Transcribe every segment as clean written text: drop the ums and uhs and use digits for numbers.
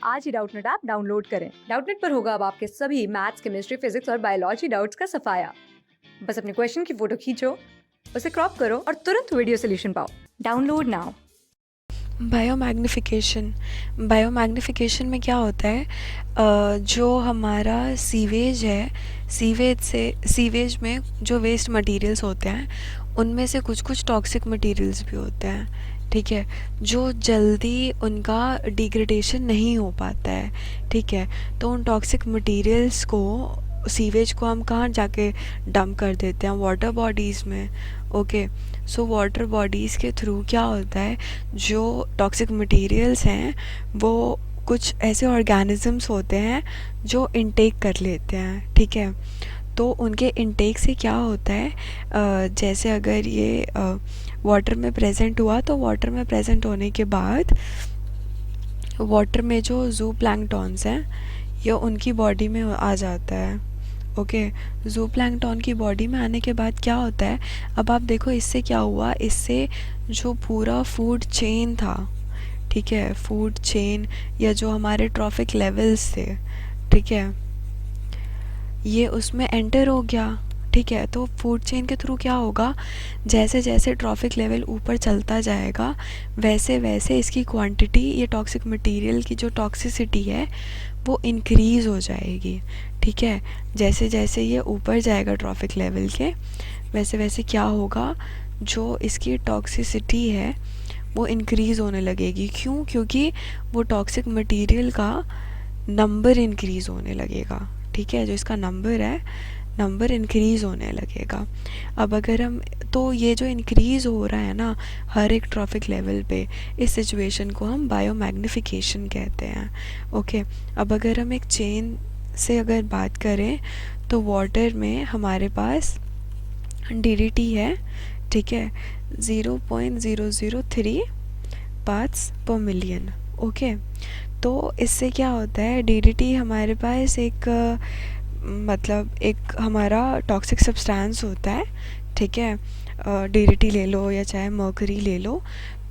आज ही Doubtnut app download करें। Doubtnut पर होगा अब आपके सभी मैथ्स, केमिस्ट्री, फिजिक्स और बायोलॉजी डाउट्स का सफाया। बस अपने क्वेश्चन की फोटो खींचो, उसे क्रॉप करो और तुरंत वीडियो सोल्यूशन पाओ। Download now. बायोमैग्निफिकेशन में क्या होता है, जो हमारा सीवेज है, सीवेज में जो वेस्ट मटेरियल्स होते हैं उनमें से कुछ कुछ टॉक्सिक मटेरियल्स भी होते हैं, ठीक है, जो जल्दी उनका डिग्रेडेशन नहीं हो पाता है, ठीक है। तो उन टॉक्सिक मटेरियल्स को, सीवेज को हम कहाँ जाके डंप कर देते हैं? वाटर बॉडीज़ में। ओके, सो वाटर बॉडीज़ के थ्रू क्या होता है, जो टॉक्सिक मटेरियल्स हैं वो कुछ ऐसे ऑर्गेनिजम्स होते हैं जो इनटेक कर लेते हैं, ठीक है। तो उनके इनटेक से क्या होता है, जैसे अगर ये वाटर में प्रेजेंट हुआ तो वाटर में प्रेजेंट होने के बाद वाटर में जो जू प्लैंकटॉन्स हैं ये उनकी बॉडी में आ जाता है। ओके, जू प्लैंकटॉन की बॉडी में आने के बाद क्या होता है, अब आप देखो इससे क्या हुआ, इससे जो पूरा फूड चेन था, ठीक है, फूड चेन या जो हमारे ट्रॉफिक लेवल्स थे, ठीक है, ये उसमें एंटर हो गया, ठीक है। तो फूड चेन के थ्रू क्या होगा, जैसे जैसे ट्रॉफिक लेवल ऊपर चलता जाएगा वैसे वैसे इसकी क्वांटिटी, ये टॉक्सिक मटेरियल की जो टॉक्सिसिटी है वो इंक्रीज़ हो जाएगी, ठीक है। जैसे जैसे ये ऊपर जाएगा ट्रॉफिक लेवल के, वैसे वैसे क्या होगा, जो इसकी टॉक्सिसिटी है वो इंक्रीज़ होने लगेगी। क्यों? क्योंकि वो टॉक्सिक मटेरियल का नंबर इंक्रीज़ होने लगेगा, ठीक है, जो इसका नंबर है, नंबर इंक्रीज़ होने लगेगा। अब अगर हम, तो ये जो इंक्रीज़ हो रहा है ना हर एक ट्रॉफिक लेवल पे, इस सिचुएशन को हम बायोमैग्निफिकेशन कहते हैं। ओके, अब अगर हम एक चेन से अगर बात करें तो वाटर में हमारे पास डीडीटी है, ठीक है, 0.003 पार्ट्स पर मिलियन। ओके, तो इससे क्या होता है, डीडीटी हमारे पास एक मतलब एक हमारा टॉक्सिक सब्सटेंस होता है, ठीक है। डीडीटी ले लो या चाहे मर्करी ले लो,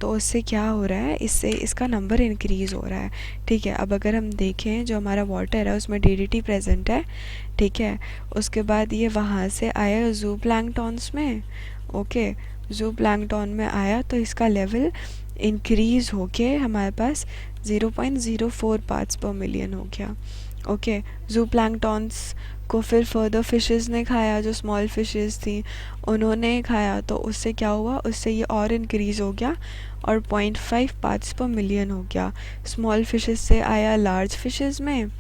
तो उससे क्या हो रहा है, इससे इसका नंबर इंक्रीज़ हो रहा है, ठीक है। अब अगर हम देखें जो हमारा वाटर है उसमें डीडीटी प्रेजेंट है, ठीक है, उसके बाद ये वहाँ से आया जू प्लैंकटॉन्स में। ओके, जू प्लैंकटॉन में आया तो इसका लेवल इंक्रीज़ होके हमारे पास 0.04 पार्ट्स पर मिलियन हो गया। ओके, जू प्लैंकटॉन्स को फिर फर्दर फिशेस ने खाया, जो स्मॉल फिशेस थी उन्होंने खाया, तो उससे क्या हुआ, उससे ये और इंक्रीज़ हो गया और 0.5 पार्ट्स पर मिलियन हो गया। स्मॉल फिशेस से आया लार्ज फिशेस में,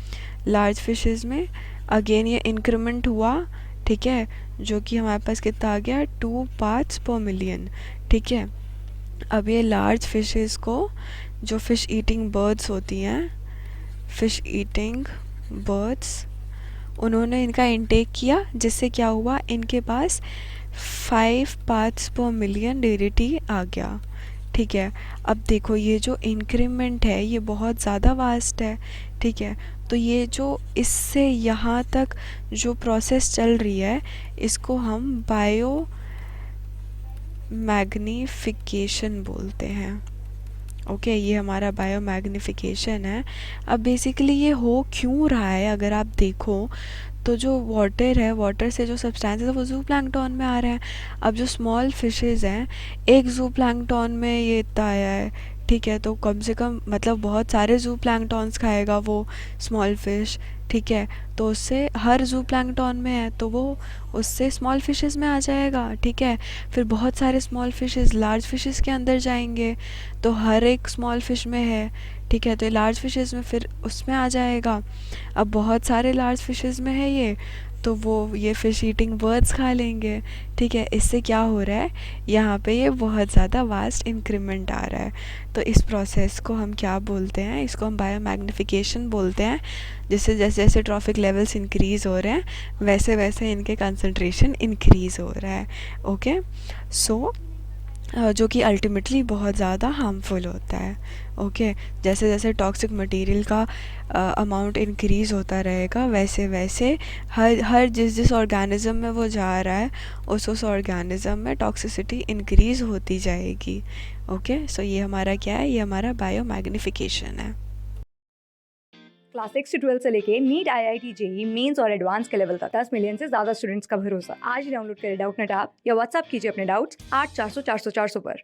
लार्ज फिशेस में अगेन ये इंक्रीमेंट हुआ, ठीक है, जो कि हमारे पास कितना आ गया, 2 पार्ट्स पर मिलियन, ठीक है। अब ये लार्ज फिशेस को, जो फ़िश ईटिंग बर्ड्स होती हैं, फ़िश ईटिंग बर्ड्स, उन्होंने इनका इंटेक किया, जिससे क्या हुआ, इनके पास 5 पार्ट्स पर मिलियन डीडीटी आ गया, ठीक है। अब देखो ये जो इंक्रीमेंट है ये बहुत ज़्यादा वास्ट है, ठीक है। तो ये जो इससे यहाँ तक जो प्रोसेस चल रही है इसको हम बायो मैग्निफिकेशन बोलते हैं। ओके, ये हमारा बायो मैग्निफिकेशन है। अब बेसिकली ये हो क्यों रहा है, अगर आप देखो तो जो वाटर है, वाटर से जो सब्सटेंस है वो जू प्लैंकटॉन में आ रहे हैं। अब जो स्मॉल फिशेस हैं, एक जू प्लैंकटॉन में ये इतना आया है, ठीक है, तो कम से कम मतलब बहुत सारे जू प्लैंकटॉन्स खाएगा वो स्मॉल फिश, ठीक है। तो उससे हर जू प्लैंकटॉन में है तो वो उससे स्मॉल फिशेस में आ जाएगा, ठीक है। फिर बहुत सारे स्मॉल फिशेस लार्ज फिशेस के अंदर जाएंगे, तो हर एक स्मॉल फिश में है, ठीक है, तो लार्ज फिशेस में फिर उसमें आ जाएगा। अब बहुत सारे लार्ज फिशेस में है ये, तो वो ये फ़िश ईटिंग बर्ड्स खा लेंगे, ठीक है। इससे क्या हो रहा है, यहाँ पे ये बहुत ज़्यादा वास्ट इंक्रीमेंट आ रहा है। तो इस प्रोसेस को हम क्या बोलते हैं, इसको हम बायो मैग्निफिकेशन बोलते हैं। जिससे जैसे जैसे ट्रॉफिक लेवल्स इंक्रीज़ हो रहे हैं वैसे वैसे इनके कंसंट्रेशन इंक्रीज़ हो रहा है। ओके, सो जो कि अल्टीमेटली बहुत ज़्यादा हार्मफुल होता है। ओके, जैसे जैसे टॉक्सिक मटेरियल का अमाउंट इंक्रीज़ होता रहेगा वैसे वैसे हर हर जिस जिस ऑर्गेनिज़म में वो जा रहा है उस ऑर्गेनिज़म में टॉक्सिसिटी इंक्रीज़ होती जाएगी। ओके, सो ये हमारा क्या है, ये हमारा बायो मैग्निफिकेशन है। क्लास 6 से 12 से लेके नीट, IIT, जेई, मेंस और एडवांस के लेवल तक 10 मिलियन से ज्यादा स्टूडेंट्स का भरोसा। आज ही डाउनलोड करें डाउटनेट ऐप या व्हाट्सएप कीजिए अपने डाउट्स 8400 400 400 पर।